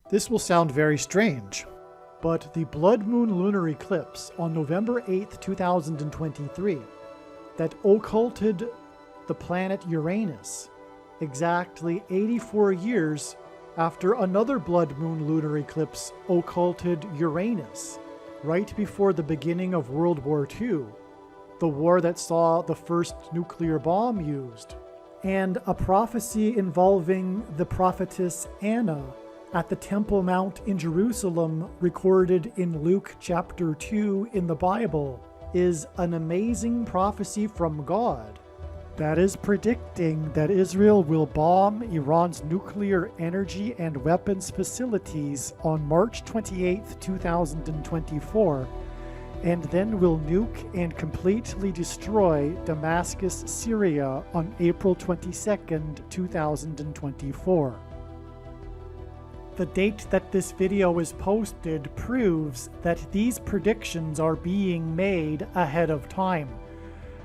This will sound very strange, but the blood moon lunar eclipse on November 8th, 2023, that occulted the planet Uranus exactly 84 years after another blood moon lunar eclipse occulted Uranus, right before the beginning of World War II, the war that saw the first nuclear bomb used, and a prophecy involving the prophetess Anna at the Temple Mount in Jerusalem, recorded in Luke chapter 2 in the Bible, is an amazing prophecy from God that is predicting that Israel will bomb Iran's nuclear energy and weapons facilities on March 28, 2024, and then will nuke and completely destroy Damascus, Syria on April 22, 2024. The date that this video is posted proves that these predictions are being made ahead of time,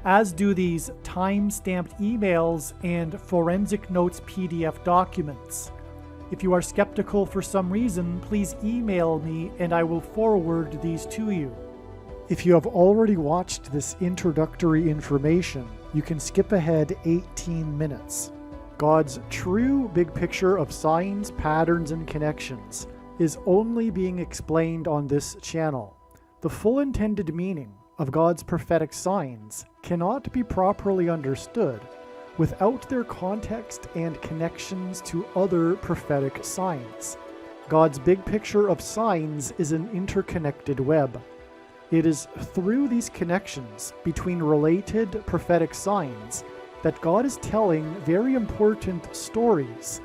as do these time-stamped emails and forensic notes PDF documents. If you are skeptical for some reason, please email me and I will forward these to you. If you have already watched this introductory information, you can skip ahead 18 minutes. God's true big picture of signs, patterns, and connections is only being explained on this channel. The full intended meaning of God's prophetic signs cannot be properly understood without their context and connections to other prophetic signs. God's big picture of signs is an interconnected web. It is through these connections between related prophetic signs that God is telling very important stories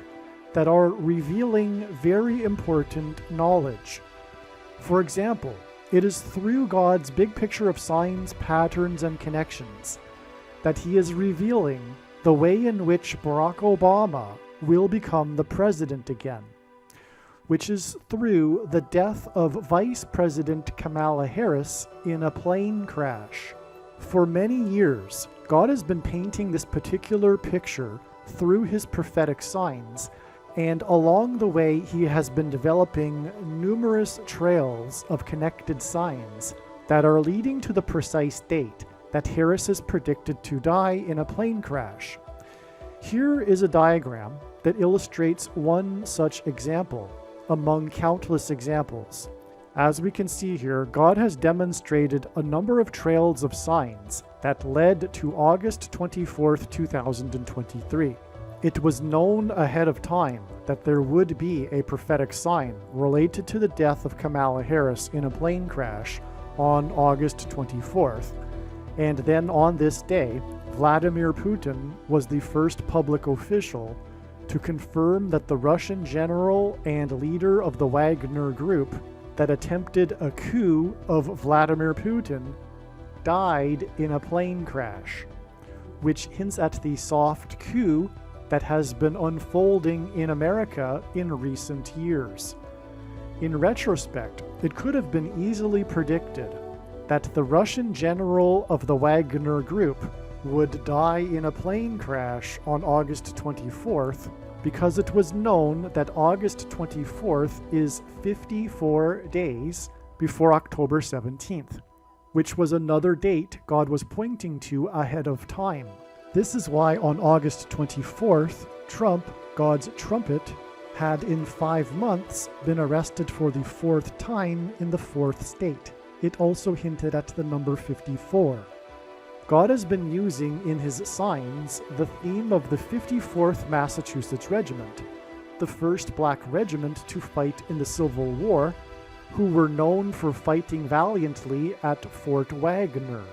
that are revealing very important knowledge. For example, it is through God's big picture of signs, patterns, and connections that he is revealing the way in which Barack Obama will become the president again, which is through the death of Vice President Kamala Harris in a plane crash. For many years, God has been painting this particular picture through his prophetic signs, and along the way he has been developing numerous trails of connected signs that are leading to the precise date that Harris is predicted to die in a plane crash. Here is a diagram that illustrates one such example among countless examples. As we can see here, God has demonstrated a number of trails of signs that led to August 24th, 2023. It was known ahead of time that there would be a prophetic sign related to the death of Kamala Harris in a plane crash on August 24th. And then on this day, Vladimir Putin was the first public official to confirm that the Russian general and leader of the Wagner Group that attempted a coup of Vladimir Putin died in a plane crash, which hints at the soft coup that has been unfolding in America in recent years. In retrospect, it could have been easily predicted that the Russian general of the Wagner Group would die in a plane crash on August 24th, because it was known that August 24th is 54 days before October 17th, which was another date God was pointing to ahead of time. This is why on August 24th, Trump, God's trumpet, had in 5 months been arrested for the 4th time in the 4th state. It also hinted at the number 54. God has been using in his signs the theme of the 54th Massachusetts Regiment, the first black regiment to fight in the Civil War, who were known for fighting valiantly at Fort Wagner.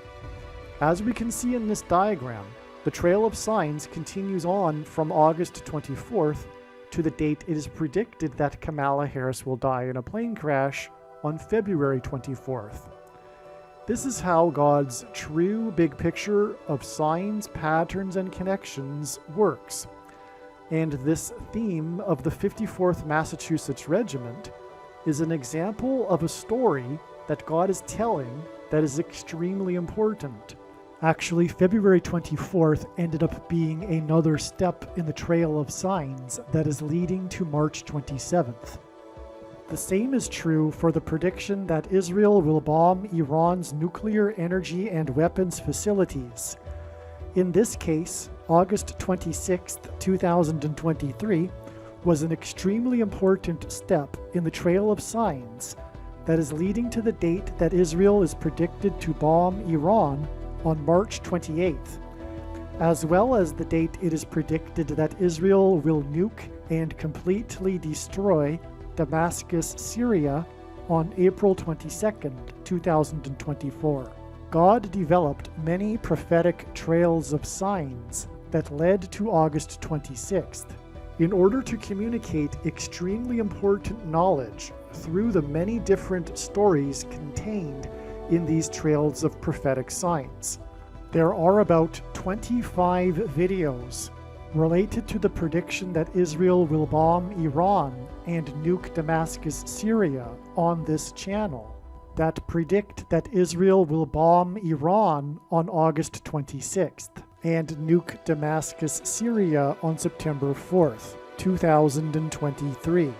As we can see in this diagram, the trail of signs continues on from August 24th to the date it is predicted that Kamala Harris will die in a plane crash on February 24th. This is how God's true big picture of signs, patterns, and connections works. And this theme of the 54th Massachusetts Regiment is an example of a story that God is telling that is extremely important. Actually, February 24th ended up being another step in the trail of signs that is leading to March 27th. The same is true for the prediction that Israel will bomb Iran's nuclear energy and weapons facilities. In this case, August 26, 2023, was an extremely important step in the trail of signs that is leading to the date that Israel is predicted to bomb Iran on March 28th, as well as the date it is predicted that Israel will nuke and completely destroy Damascus, Syria on April 22, 2024. God developed many prophetic trails of signs that led to August 26th in order to communicate extremely important knowledge through the many different stories contained in these trails of prophetic signs. There are about 25 videos related to the prediction that Israel will bomb Iran and nuke Damascus, Syria on this channel that predict that Israel will bomb Iran on August 26th and nuke Damascus, Syria on September 4th, 2023.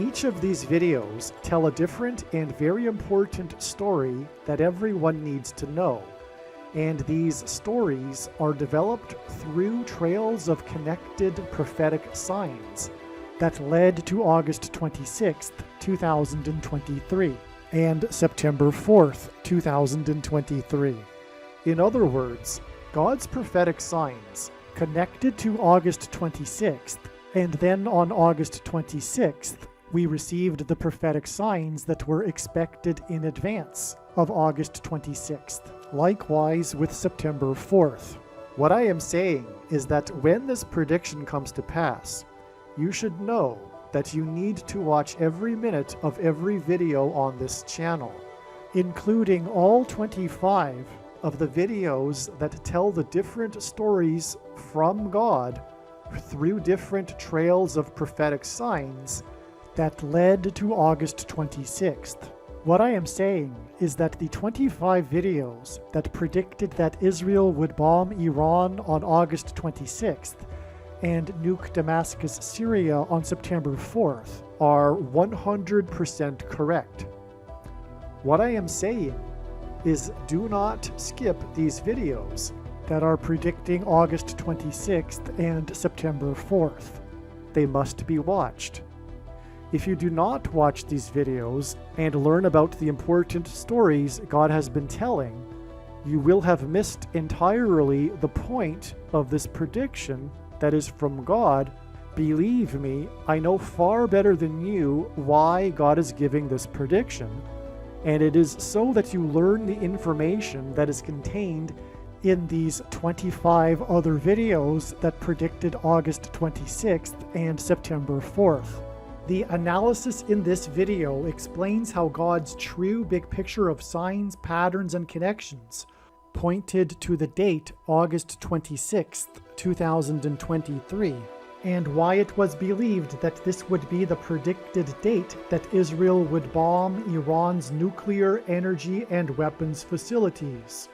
Each of these videos tell a different and very important story that everyone needs to know. And these stories are developed through trails of connected prophetic signs that led to August 26th, 2023, and September 4th, 2023. In other words, God's prophetic signs connected to August 26th, and then on August 26th, we received the prophetic signs that were expected in advance of August 26th. Likewise with September 4th. What I am saying is that when this prediction comes to pass, you should know that you need to watch every minute of every video on this channel, including all 25 of the videos that tell the different stories from God through different trails of prophetic signs that led to August 26th. What I am saying is that the 25 videos that predicted that Israel would bomb Iran on August 26th and nuke Damascus, Syria on September 4th are 100% correct. What I am saying is do not skip these videos that are predicting August 26th and September 4th. They must be watched. If you do not watch these videos and learn about the important stories God has been telling, you will have missed entirely the point of this prediction that is from God. Believe me, I know far better than you why God is giving this prediction, and it is so that you learn the information that is contained in these 25 other videos that predicted August 26th and September 4th. The analysis in this video explains how God's true big picture of signs, patterns, and connections pointed to the date August 26th, 2023, and why it was believed that this would be the predicted date that Israel would bomb Iran's nuclear, energy, and weapons facilities.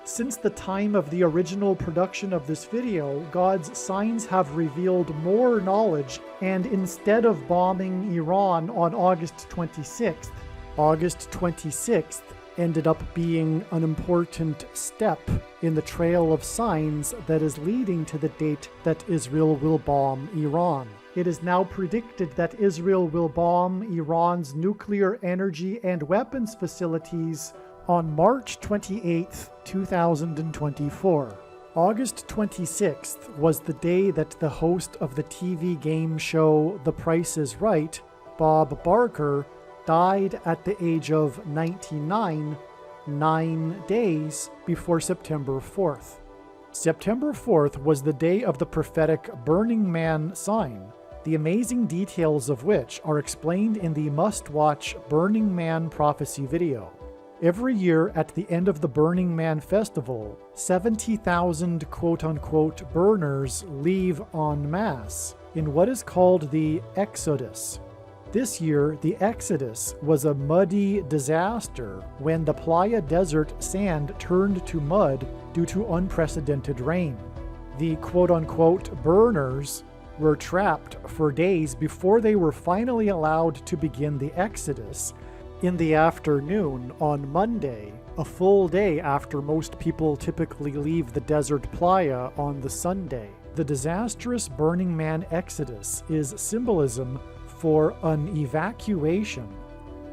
Since the time of the original production of this video, God's signs have revealed more knowledge, and instead of bombing Iran on August 26th, August 26th ended up being an important step in the trail of signs that is leading to the date that Israel will bomb Iran. It is now predicted that Israel will bomb Iran's nuclear, energy, and weapons facilities on March 28, 2024. August 26th was the day that the host of the TV game show The Price is Right, Bob Barker, died at the age of 99, 9 days before September 4th. September 4th was the day of the prophetic Burning Man sign, the amazing details of which are explained in the must-watch Burning Man prophecy video. Every year at the end of the Burning Man festival, 70,000 quote-unquote burners leave en masse in what is called the Exodus. This year, the Exodus was a muddy disaster when the Playa Desert sand turned to mud due to unprecedented rain. The quote-unquote burners were trapped for days before they were finally allowed to begin the exodus in the afternoon on Monday, a full day after most people typically leave the desert playa on the Sunday. The disastrous Burning Man exodus is symbolism for an evacuation,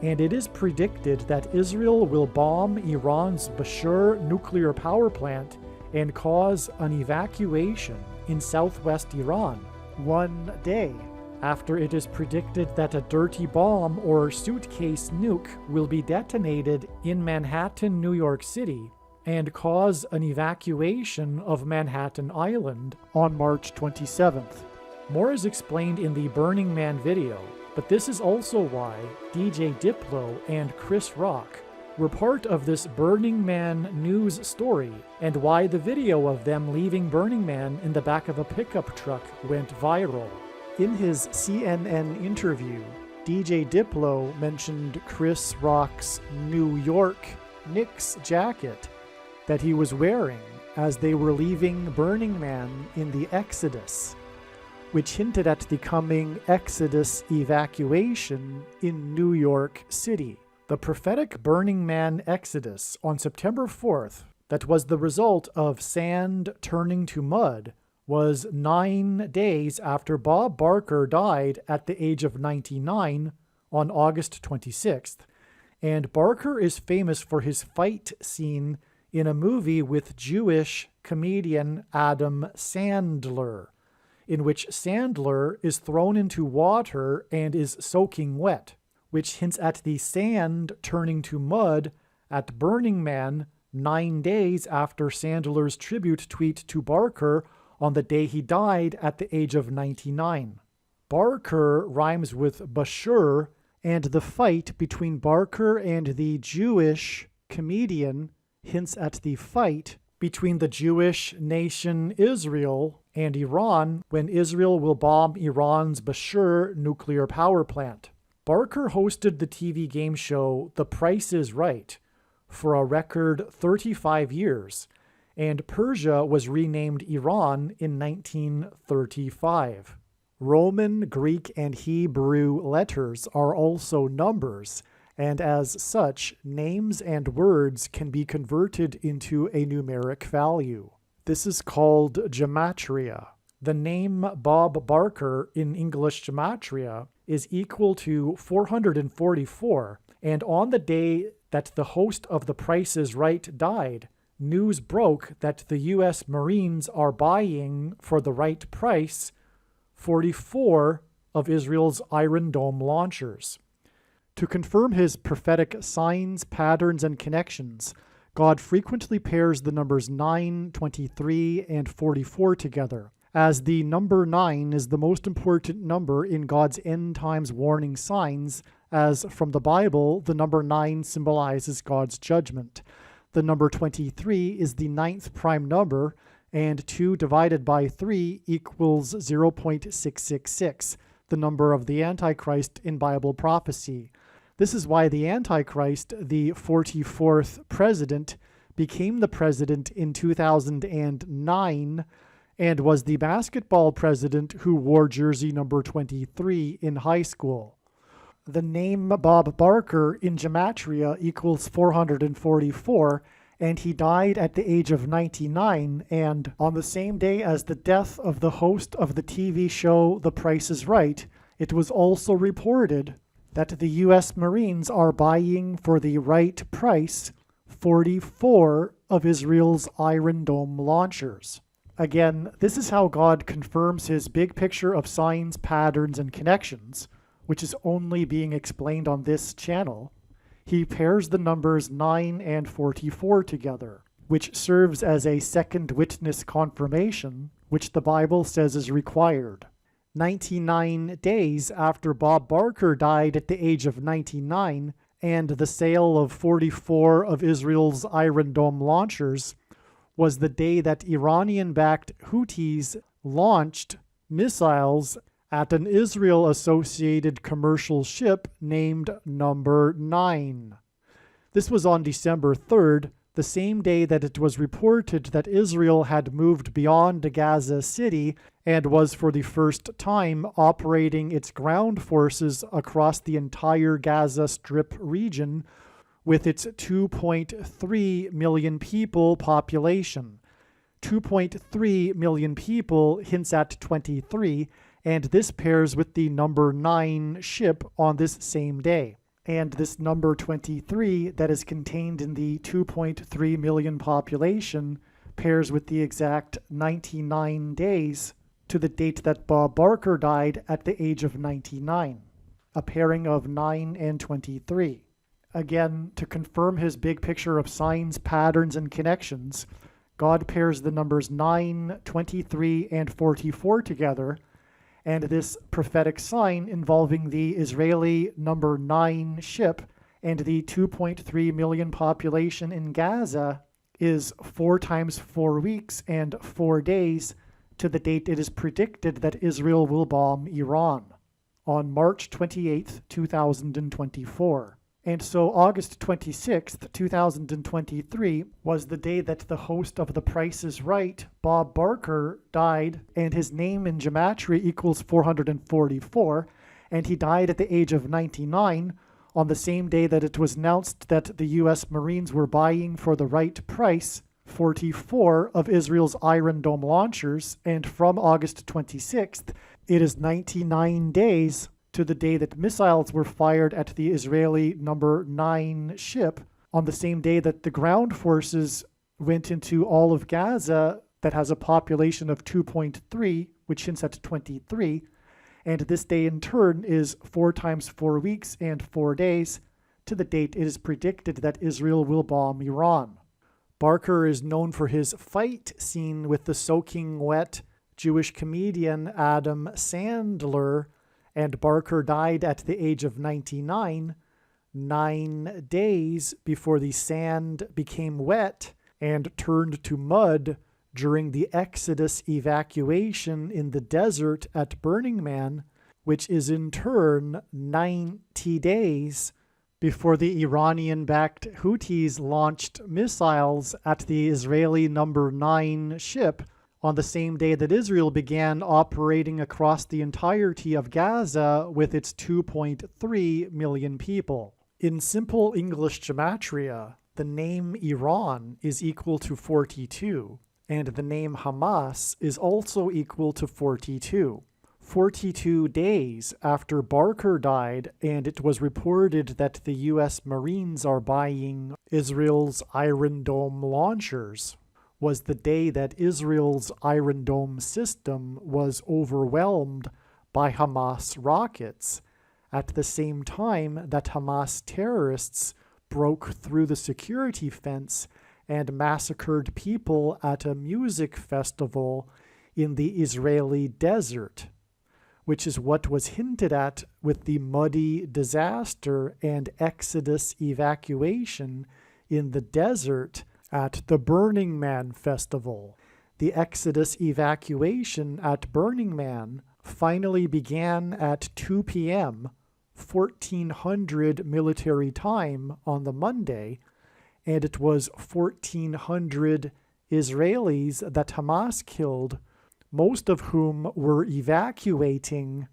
and it is predicted that Israel will bomb Iran's Bushehr nuclear power plant and cause an evacuation in southwest Iran 1 day after it is predicted that a dirty bomb or suitcase nuke will be detonated in Manhattan, New York City, and cause an evacuation of Manhattan Island on March 27th. More is explained in the Burning Man video, but this is also why DJ Diplo and Chris Rock were part of this Burning Man news story, and why the video of them leaving Burning Man in the back of a pickup truck went viral. In his CNN interview, DJ Diplo mentioned Chris Rock's New York Knicks jacket that he was wearing as they were leaving Burning Man in the Exodus, which hinted at the coming Exodus evacuation in New York City. The prophetic Burning Man exodus on September 4th, that was the result of sand turning to mud, was 9 days after Bob Barker died at the age of 99 on August 26th, and Barker is famous for his fight scene in a movie with Jewish comedian Adam Sandler, in which Sandler is thrown into water and is soaking wet, which hints at the sand turning to mud at Burning Man 9 days after Sandler's tribute tweet to Barker on the day he died at the age of 99. Barker rhymes with Bushehr, and the fight between Barker and the Jewish comedian hints at the fight between the Jewish nation Israel and Iran when Israel will bomb Iran's Bushehr nuclear power plant. Barker hosted the TV game show The Price is Right for a record 35 years, and Persia was renamed Iran in 1935. Roman, Greek, and Hebrew letters are also numbers, and as such, names and words can be converted into a numeric value. This is called gematria. The name Bob Barker in English gematria is equal to 444, and on the day that the host of The Price is Right died, news broke that the U.S. Marines are buying, for the right price, 44 of Israel's Iron Dome launchers. To confirm his prophetic signs, patterns, and connections, God frequently pairs the numbers 9, 23, and 44 together, as the number 9 is the most important number in God's end times warning signs, as from the Bible, the number 9 symbolizes God's judgment. The number 23 is the 9th prime number, and 2 divided by 3 equals 0.666, the number of the Antichrist in Bible prophecy. This is why the Antichrist, the 44th president, became the president in 2009 and was the basketball president who wore jersey number 23 in high school. The name Bob Barker in gematria equals 444, and he died at the age of 99, and on the same day as the death of the host of the TV show The Price is Right, it was also reported that the U.S. Marines are buying for the right price 44 of Israel's Iron Dome launchers. Again, this is how God confirms his big picture of signs, patterns, and connections, which is only being explained on this channel. He pairs the numbers 9 and 44 together, which serves as a second witness confirmation, which the Bible says is required. 99 days after Bob Barker died at the age of 99, and the sale of 44 of Israel's Iron Dome launchers was the day that Iranian-backed Houthis launched missiles at an Israel-associated commercial ship named Number 9. This was on December 3rd, the same day that it was reported that Israel had moved beyond Gaza City and was for the first time operating its ground forces across the entire Gaza Strip region with its 2.3 million people population. 2.3 million people hints at 23, and this pairs with the number 9 ship on this same day. And this number 23 that is contained in the 2.3 million population pairs with the exact 99 days to the date that Bob Barker died at the age of 99, a pairing of 9 and 23. Again, to confirm his big picture of signs, patterns, and connections, God pairs the numbers 9, 23, and 44 together, and this prophetic sign involving the Israeli number 9 ship and the 2.3 million population in Gaza is 4 times 4 weeks and 4 days to the date it is predicted that Israel will bomb Iran on March 28, 2024. And so August 26th, 2023 was the day that the host of The Price is Right, Bob Barker, died, and his name in gematria equals 444, and he died at the age of 99 on the same day that it was announced that the U.S. Marines were buying for the right price 44 of Israel's Iron Dome launchers, and from August 26th, it is 99 days to the day that missiles were fired at the Israeli number 9 ship on the same day that the ground forces went into all of Gaza that has a population of 2.3, which hints at 23, and this day in turn is 4 times 4 weeks and 4 days to the date it is predicted that Israel will bomb Iran. Barker is known for his fight scene with the soaking wet Jewish comedian Adam Sandler, and Barker died at the age of 99, 9 days before the sand became wet and turned to mud during the Exodus evacuation in the desert at Burning Man, which is in turn 90 days before the Iranian-backed Houthis launched missiles at the Israeli number 9 ship on the same day that Israel began operating across the entirety of Gaza with its 2.3 million people. In simple English gematria, the name Iran is equal to 42, and the name Hamas is also equal to 42. 42 days after Barker died, and it was reported that the U.S. Marines are buying Israel's Iron Dome launchers, was the day that Israel's Iron Dome system was overwhelmed by Hamas rockets, at the same time that Hamas terrorists broke through the security fence and massacred people at a music festival in the Israeli desert, which is what was hinted at with the muddy disaster and Exodus evacuation in the desert at the Burning Man festival. The Exodus evacuation at Burning Man finally began at 2 p.m., 1400 military time on the Monday, and it was 1400 Israelis that Hamas killed, most of whom were evacuating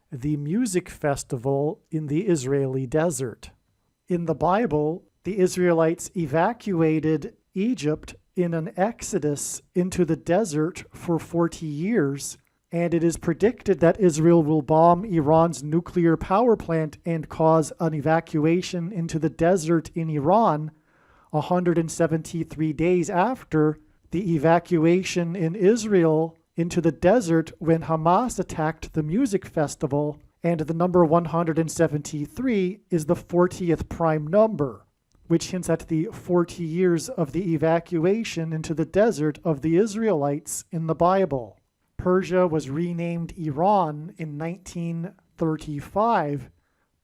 the music festival in the Israeli desert. In the Bible, the Israelites evacuated Egypt in an exodus into the desert for 40 years, and it is predicted that Israel will bomb Iran's nuclear power plant and cause an evacuation into the desert in Iran 173 days after the evacuation in Israel into the desert when Hamas attacked the music festival, and the number 173 is the 40th prime number, which hints at the 40 years of the evacuation into the desert of the Israelites in the Bible. Persia was renamed Iran in 1935.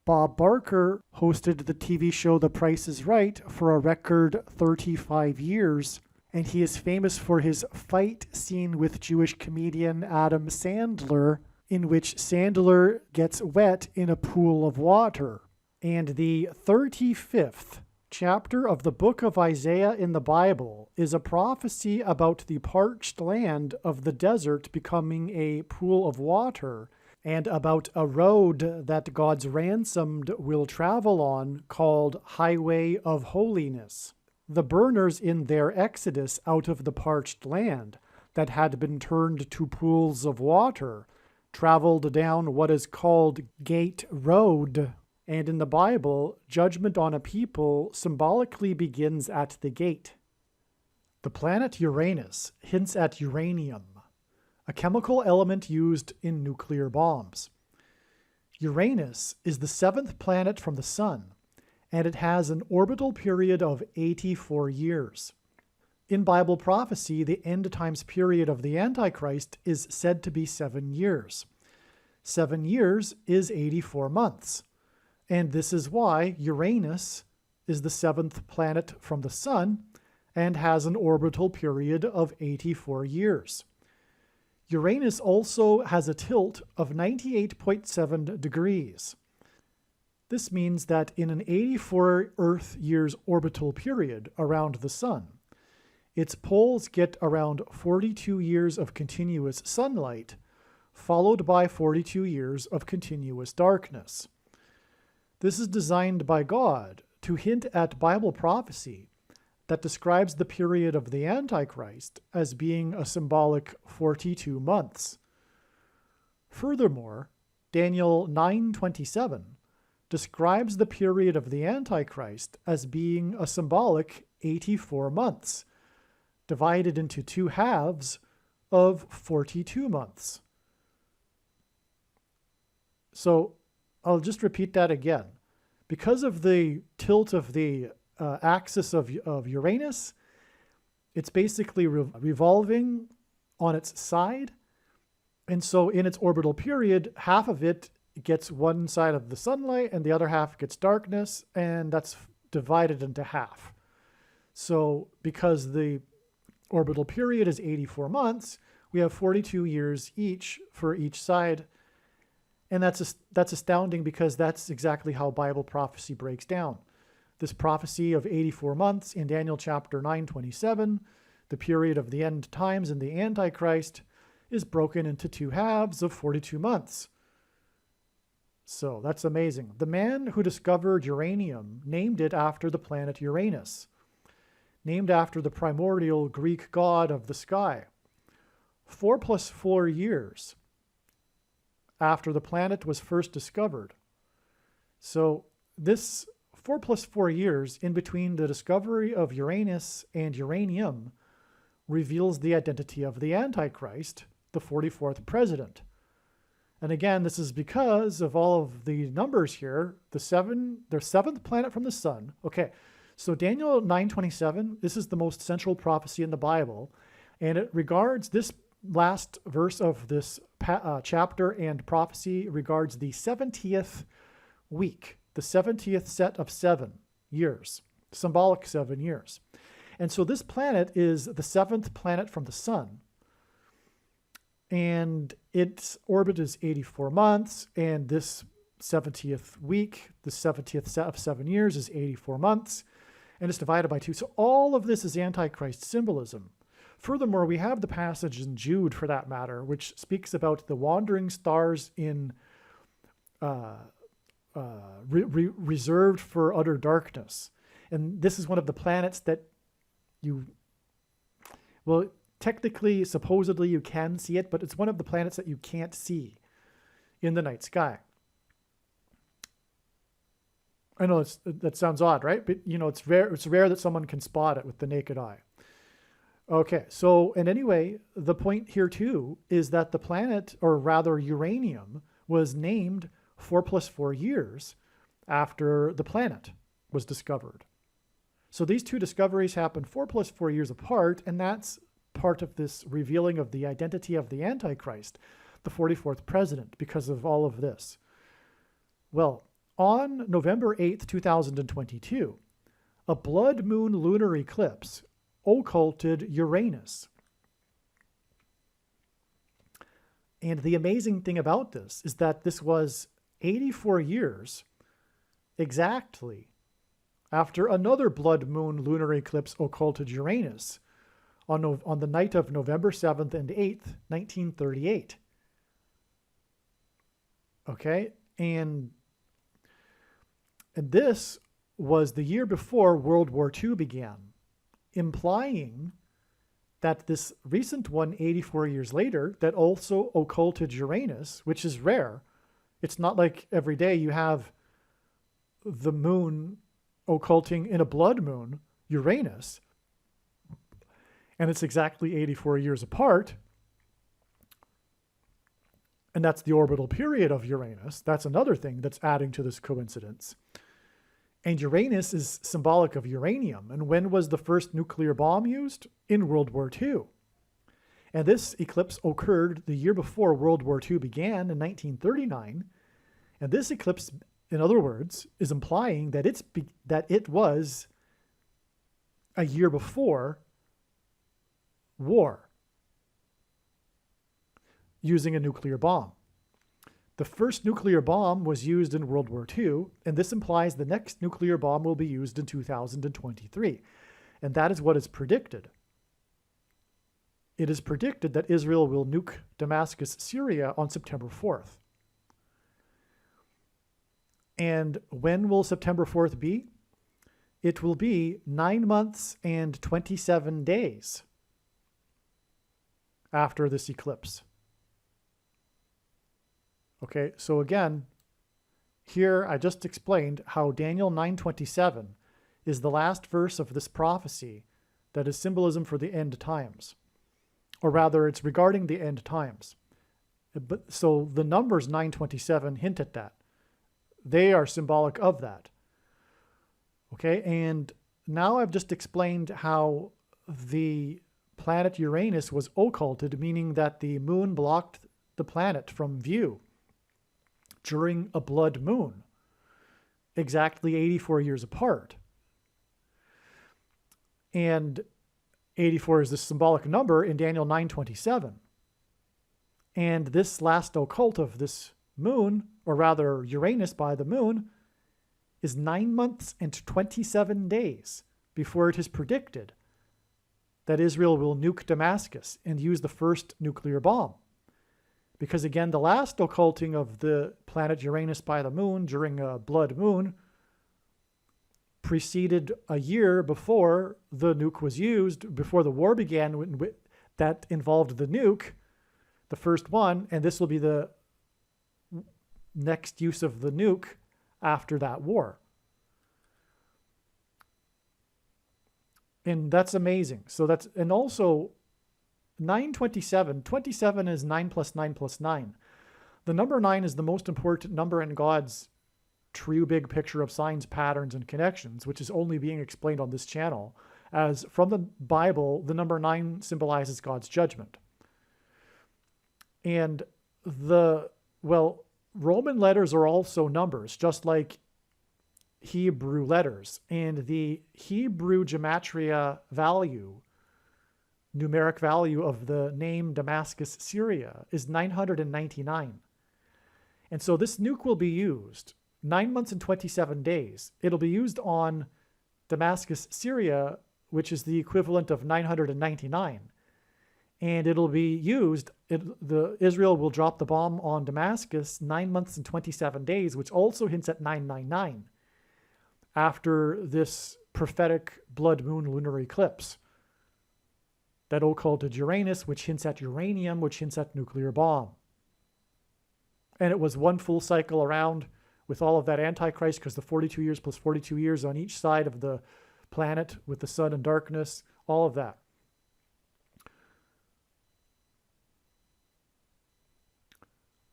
Bob Barker hosted the TV show The Price is Right for a record 35 years, and he is famous for his fight scene with Jewish comedian Adam Sandler, in which Sandler gets wet in a pool of water. And the 35th chapter of the book of Isaiah in the Bible is a prophecy about the parched land of the desert becoming a pool of water, and about a road that God's ransomed will travel on called Highway of Holiness. The burners in their exodus out of the parched land that had been turned to pools of water traveled down what is called Gate Road. And in the Bible, judgment on a people symbolically begins at the gate. The planet Uranus hints at uranium, a chemical element used in nuclear bombs. Uranus is the 7th planet from the Sun, and it has an orbital period of 84 years. In Bible prophecy, the end times period of the Antichrist is said to be 7 years. 7 years is 84 months. And this is why Uranus is the 7th planet from the Sun and has an orbital period of 84 years. Uranus also has a tilt of 98.7 degrees. This means that in an 84 Earth years orbital period around the Sun, its poles get around 42 years of continuous sunlight, followed by 42 years of continuous darkness. This is designed by God to hint at Bible prophecy that describes the period of the Antichrist as being a symbolic 42 months. Furthermore, Daniel 9:27 describes the period of the Antichrist as being a symbolic 84 months, divided into 2 halves of 42 months. So I'll just repeat that again. Because of the tilt of the axis of Uranus, it's basically revolving on its side. And so in its orbital period, half of it gets one side of the sunlight and the other half gets darkness, and that's divided into half. So because the orbital period is 84 months, we have 42 years each for each side. And that's astounding because that's exactly how Bible prophecy breaks down. This prophecy of 84 months in Daniel chapter 9:27, the period of the end times and the Antichrist, is broken into 2 halves of 42 months. So that's amazing. The man who discovered uranium named it after the planet Uranus, named after the primordial Greek god of the sky. 4 + 4 years after the planet was first discovered. So this 4 + 4 years in between the discovery of Uranus and uranium reveals the identity of the Antichrist, the 44th president. And again, this is because of all of the numbers here, the 7th planet from the Sun. Okay, so Daniel 9:27, this is the most central prophecy in the Bible, and it regards this last verse of this chapter and prophecy regards the 70th week, the 70th set of 7 years, symbolic 7 years. And so this planet is the 7th planet from the Sun. And its orbit is 84 months, and this 70th week, the 70th set of 7 years is 84 months, and it's divided by 2. So all of this is Antichrist symbolism. Furthermore, we have the passage in Jude, for that matter, which speaks about the wandering stars in reserved for utter darkness. And this is one of the planets that technically, supposedly you can see it, but it's one of the planets that you can't see in the night sky. I know that sounds odd, right? But it's rare that someone can spot it with the naked eye. Okay, so, and anyway, the point here too is that the planet, or rather uranium, was named 4 + 4 years after the planet was discovered. So these two discoveries happened 4 + 4 years apart, and that's part of this revealing of the identity of the Antichrist, the 44th president, because of all of this. Well, on November 8th, 2022, a blood moon lunar eclipse occulted Uranus. And the amazing thing about this is that this was 84 years exactly after another blood moon lunar eclipse occulted Uranus on the night of November 7th and 8th, 1938. Okay, and this was the year before World War II began, implying that this recent one, 84 years later, that also occulted Uranus, which is rare. It's not like every day you have the moon occulting in a blood moon, Uranus, and it's exactly 84 years apart. And that's the orbital period of Uranus. That's another thing that's adding to this coincidence. And Uranus is symbolic of uranium. And when was the first nuclear bomb used? In World War II. And this eclipse occurred the year before World War II began in 1939. And this eclipse, in other words, is implying that it was a year before war, using a nuclear bomb. The first nuclear bomb was used in World War II, and this implies the next nuclear bomb will be used in 2023. And that is what is predicted. It is predicted that Israel will nuke Damascus, Syria on September 4th. And when will September 4th be? It will be 9 months and 27 days after this eclipse. Okay, so again, here I just explained how Daniel 9:27 is the last verse of this prophecy that is symbolism for the end times. Or rather, it's regarding the end times. But so the numbers 9:27 hint at that. They are symbolic of that. Okay, and now I've just explained how the planet Uranus was occulted, meaning that the moon blocked the planet from view during a blood moon, exactly 84 years apart. And 84 is the symbolic number in Daniel 9:27. And this last occult of this moon, or rather Uranus by the moon, is 9 months and 27 days before it is predicted that Israel will nuke Damascus and use the first nuclear bomb. Because again, the last occulting of the planet Uranus by the moon during a blood moon preceded a year before the nuke was used, before the war began that involved the nuke, the first one, and this will be the next use of the nuke after that war. And that's amazing. So that's, and also 927, 27 is 9 plus 9 plus 9. The number 9 is the most important number in God's true big picture of signs, patterns, and connections, which is only being explained on this channel, as from the Bible, the number 9 symbolizes God's judgment. And Roman letters are also numbers, just like Hebrew letters. And the Hebrew gematria value, numeric value of the name Damascus, Syria, is 999. And so this nuke will be used 9 months and 27 days. It'll be used on Damascus, Syria, which is the equivalent of 999. And it'll be used, Israel will drop the bomb on Damascus 9 months and 27 days, which also hints at 999, after this prophetic blood moon lunar eclipse that occulted Uranus, which hints at uranium, which hints at nuclear bomb. And it was one full cycle around with all of that Antichrist, because the 42 years plus 42 years on each side of the planet with the sun and darkness, all of that.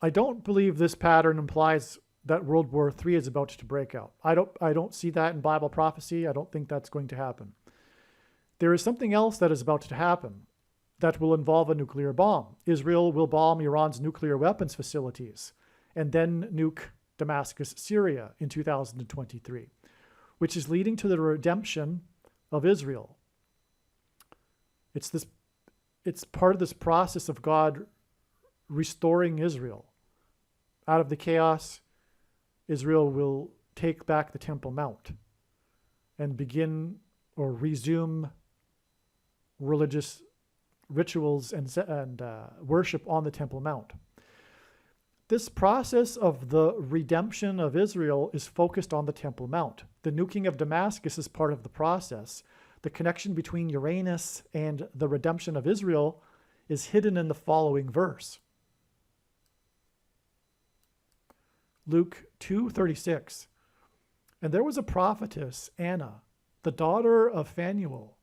I don't believe this pattern implies that World War III is about to break out. I don't see that in Bible prophecy. I don't think that's going to happen. There is something else that is about to happen that will involve a nuclear bomb. Israel will bomb Iran's nuclear weapons facilities and then nuke Damascus, Syria in 2023, which is leading to the redemption of Israel. It's part of this process of God restoring Israel. Out of the chaos, Israel will take back the Temple Mount. and begin or resume religious rituals and worship on the Temple Mount. This process of the redemption of Israel is focused on the Temple Mount. The nuking of Damascus is part of the process. The connection between Uranus and the redemption of Israel is hidden in the following verse. Luke 2:36. And there was a prophetess, Anna, the daughter of Phanuel,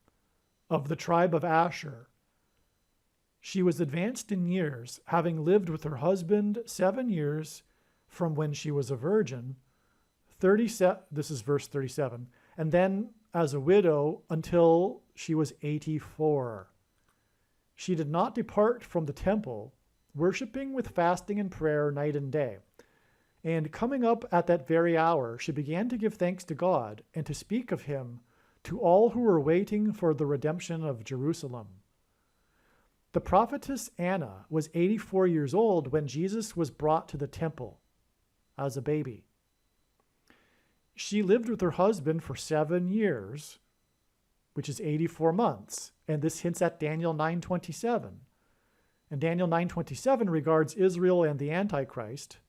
of the tribe of Asher. She was advanced in years, having lived with her husband 7 years from when she was a virgin. This is verse 37. And then as a widow until she was 84. She did not depart from the temple, worshiping with fasting and prayer night and day. And coming up at that very hour, she began to give thanks to God and to speak of him to all who were waiting for the redemption of Jerusalem. The prophetess Anna was 84 years old when Jesus was brought to the temple as a baby. She lived with her husband for 7 years, which is 84 months, and this hints at Daniel 9:27. And Daniel 9:27 regards Israel and the Antichrist.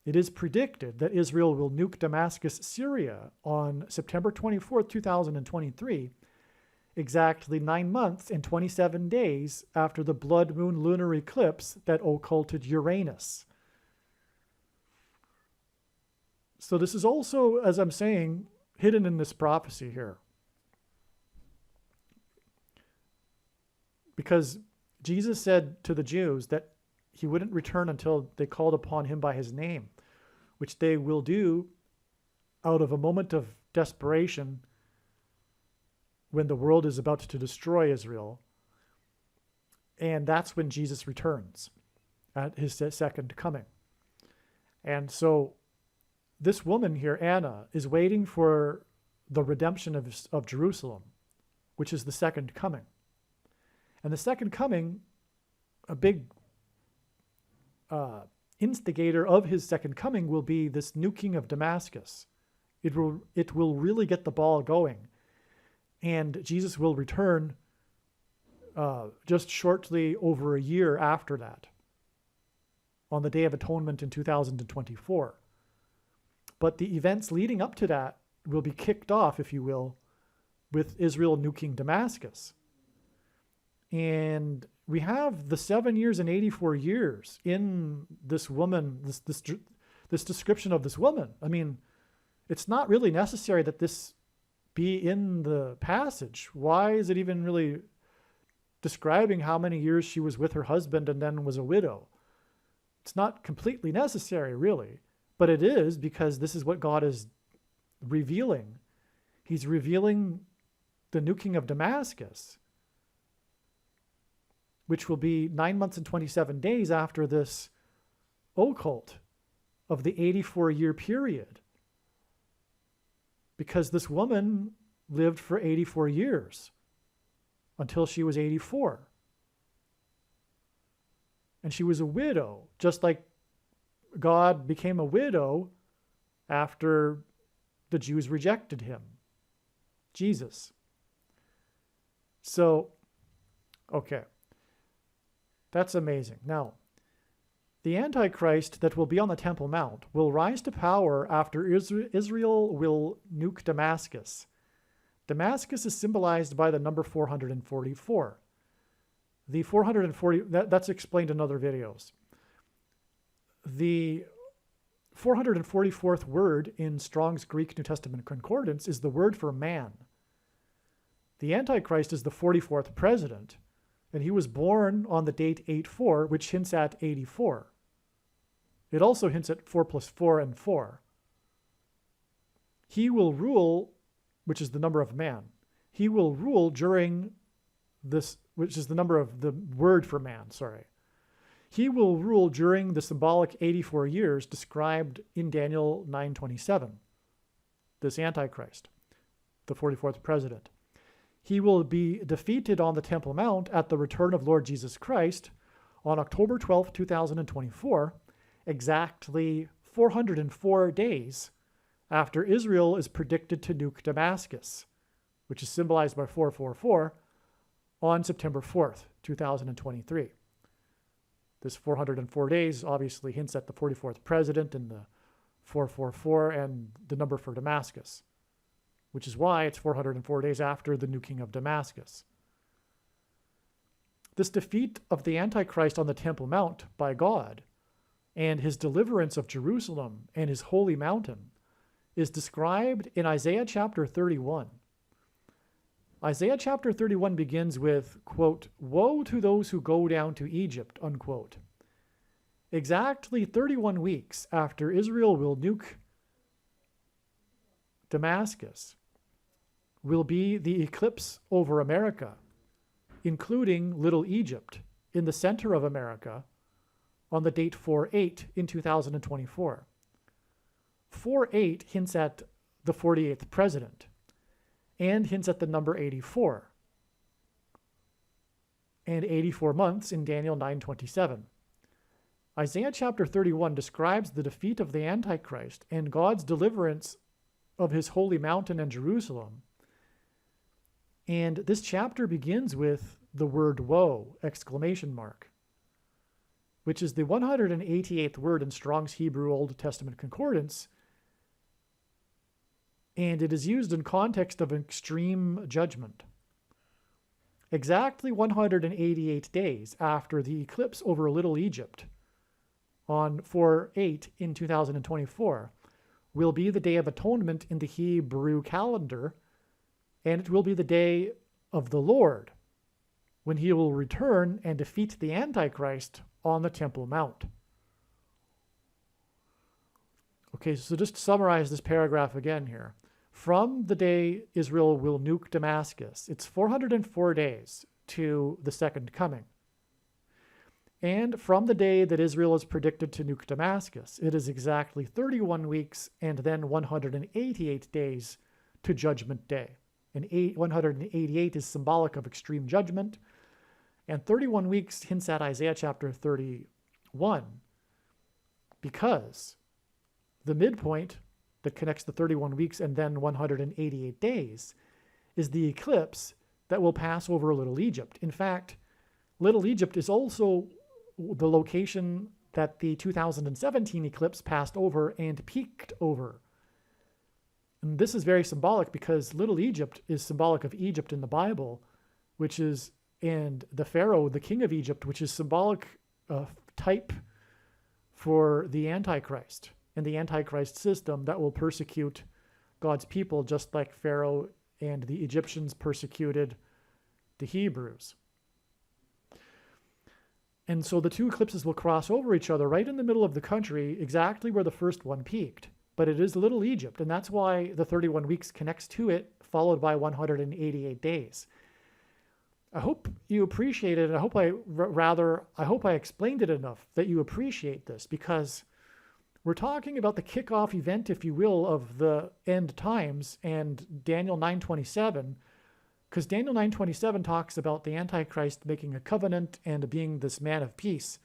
It is predicted that Israel will nuke Damascus, Syria on September 24th, 2023, exactly 9 months and 27 days after the blood moon lunar eclipse that occulted Uranus. So this is also, as I'm saying, hidden in this prophecy here. Because Jesus said to the Jews that he wouldn't return until they called upon him by his name, which they will do out of a moment of desperation when the world is about to destroy Israel. And that's when Jesus returns at his second coming. And so this woman here, Anna, is waiting for the redemption of Jerusalem, which is the second coming. And the second coming, a big instigator of his second coming will be this nuking of Damascus. It will really get the ball going. And Jesus will return just shortly over a year after that, on the Day of Atonement in 2024. But the events leading up to that will be kicked off, if you will, with Israel nuking Damascus. And we have the 7 years and 84 years in this woman, this description of this woman. I mean, it's not really necessary that this be in the passage. Why is it even really describing how many years she was with her husband and then was a widow? It's not completely necessary, really. But it is, because this is what God is revealing. He's revealing the nuking of Damascus, which will be 9 months and 27 days after this occult of the 84-year period. Because this woman lived for 84 years until she was 84. And she was a widow, just like God became a widow after the Jews rejected him, Jesus. So, okay. That's amazing. Now, the Antichrist that will be on the Temple Mount will rise to power after Israel will nuke Damascus. Damascus is symbolized by the number 444. The 440, that's explained in other videos. The 444th word in Strong's Greek New Testament Concordance is the word for man. The Antichrist is the 44th president, and he was born on the date 8-4, which hints at 84. It also hints at 4 plus 4 and 4. He will rule, which is the number of man. He will rule during this, which is the number of the word for man, sorry. He will rule during the symbolic 84 years described in Daniel 9:27, this Antichrist, the 44th president. He will be defeated on the Temple Mount at the return of Lord Jesus Christ on October 12, 2024, exactly 404 days after Israel is predicted to nuke Damascus, which is symbolized by 444, on September 4th, 2023. This 404 days obviously hints at the 44th president and the 444 and the number for Damascus, which is why it's 404 days after the nuking of Damascus. This defeat of the Antichrist on the Temple Mount by God and his deliverance of Jerusalem and his holy mountain is described in Isaiah chapter 31. Isaiah chapter 31 begins with, quote, "Woe to those who go down to Egypt," unquote. Exactly 31 weeks after Israel will nuke Damascus will be the eclipse over America, including Little Egypt in the center of America on the date 4/8 in 2024. 4/8 hints at the 48th president and hints at the number 84 and 84 months in Daniel 9:27. Isaiah chapter 31 describes the defeat of the Antichrist and God's deliverance of his holy mountain and Jerusalem. And this chapter begins with the word woe, exclamation mark, which is the 188th word in Strong's Hebrew Old Testament Concordance. And it is used in context of extreme judgment. Exactly 188 days after the eclipse over Little Egypt on 4/8 in 2024 will be the Day of Atonement in the Hebrew calendar, and it will be the day of the Lord, when he will return and defeat the Antichrist on the Temple Mount. Okay, so just to summarize this paragraph again here. From the day Israel will nuke Damascus, it's 404 days to the second coming. And from the day that Israel is predicted to nuke Damascus, it is exactly 31 weeks and then 188 days to Judgment Day. And 188 is symbolic of extreme judgment, and 31 weeks hints at Isaiah chapter 31, because the midpoint that connects the 31 weeks and then 188 days is the eclipse that will pass over Little Egypt. In fact, Little Egypt is also the location that the 2017 eclipse passed over and peaked over. And this is very symbolic because Little Egypt is symbolic of Egypt in the Bible, which is, and the Pharaoh, the king of Egypt, which is symbolic type for the Antichrist and the Antichrist system that will persecute God's people, just like Pharaoh and the Egyptians persecuted the Hebrews. And so the two eclipses will cross over each other right in the middle of the country, exactly where the first one peaked. But it is Little Egypt, and that's why the 31 weeks connects to it, followed by 188 days. I hope you appreciate it, and I hope I explained it enough that you appreciate this, because we're talking about the kickoff event, if you will, of the end times and Daniel 9:27, because Daniel 9:27 talks about the Antichrist making a covenant and being this man of peace.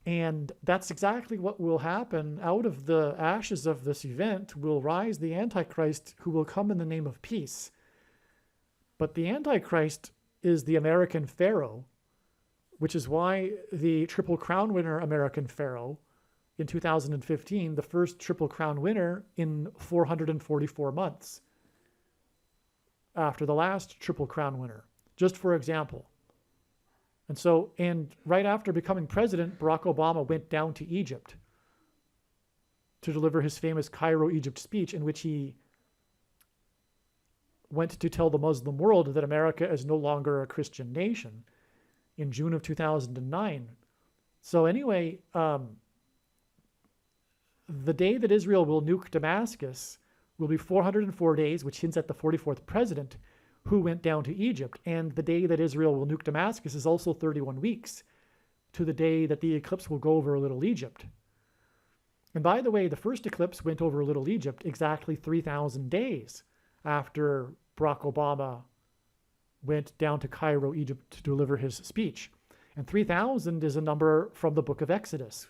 And that's exactly what will happen. Out of the ashes of this event will rise the Antichrist, who will come in the name of peace. But the Antichrist is the American Pharaoh, which is why the Triple Crown winner American Pharaoh in 2015, the first Triple Crown winner in 444 months after the last Triple Crown winner, just for example. And so, and right after becoming president, Barack Obama went down to Egypt to deliver his famous Cairo, Egypt speech, in which he went to tell the Muslim world that America is no longer a Christian nation in June of 2009. So anyway, the day that Israel will nuke Damascus will be 404 days, which hints at the 44th president who went down to Egypt. And the day that Israel will nuke Damascus is also 31 weeks to the day that the eclipse will go over Little Egypt. And by the way, the first eclipse went over Little Egypt exactly 3,000 days after Barack Obama went down to Cairo, Egypt to deliver his speech. And 3,000 is a number from the book of Exodus,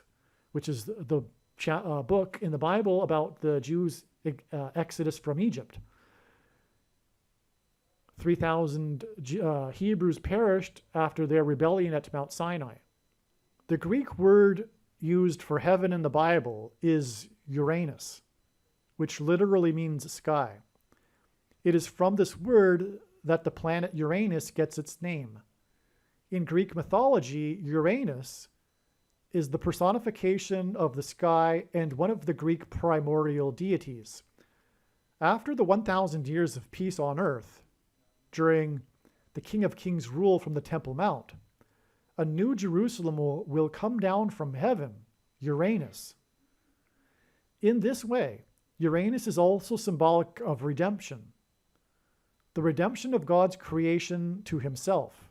which is the book in the Bible about the Jews' exodus from Egypt. 3,000 Hebrews perished after their rebellion at Mount Sinai. The Greek word used for heaven in the Bible is Uranus, which literally means sky. It is from this word that the planet Uranus gets its name. In Greek mythology, Uranus is the personification of the sky and one of the Greek primordial deities. After the 1,000 years of peace on earth, during the King of Kings' rule from the Temple Mount, a new Jerusalem will come down from heaven, Uranus. In this way, Uranus is also symbolic of redemption, the redemption of God's creation to himself.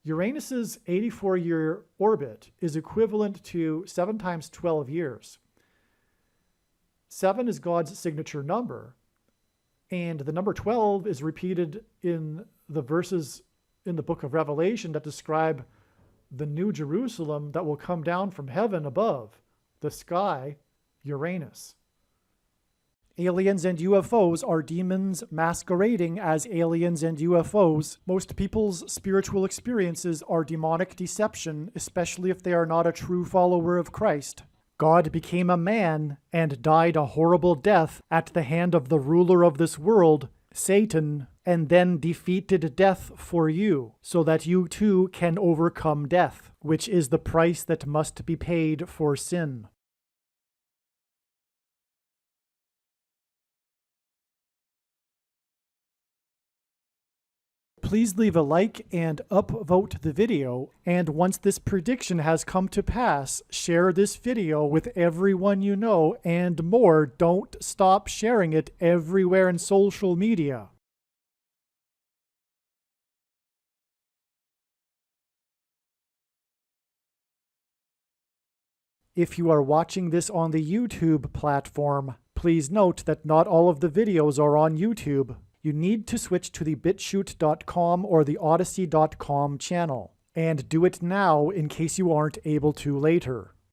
Uranus's 84-year orbit is equivalent to 7 times 12 years. 7 is God's signature number, and the number 12 is repeated in the verses in the book of Revelation that describe the new Jerusalem that will come down from heaven above, the sky, Uranus. Aliens and UFOs are demons masquerading as aliens and UFOs. Most people's spiritual experiences are demonic deception, especially if they are not a true follower of Christ. God became a man and died a horrible death at the hand of the ruler of this world, Satan, and then defeated death for you, so that you too can overcome death, which is the price that must be paid for sin. Please leave a like and upvote the video, and once this prediction has come to pass, share this video with everyone you know, and more. Don't stop sharing it everywhere in social media. If you are watching this on the YouTube platform, please note that not all of the videos are on YouTube. You need to switch to the BitChute.com or the Odyssey.com channel, and do it now in case you aren't able to later.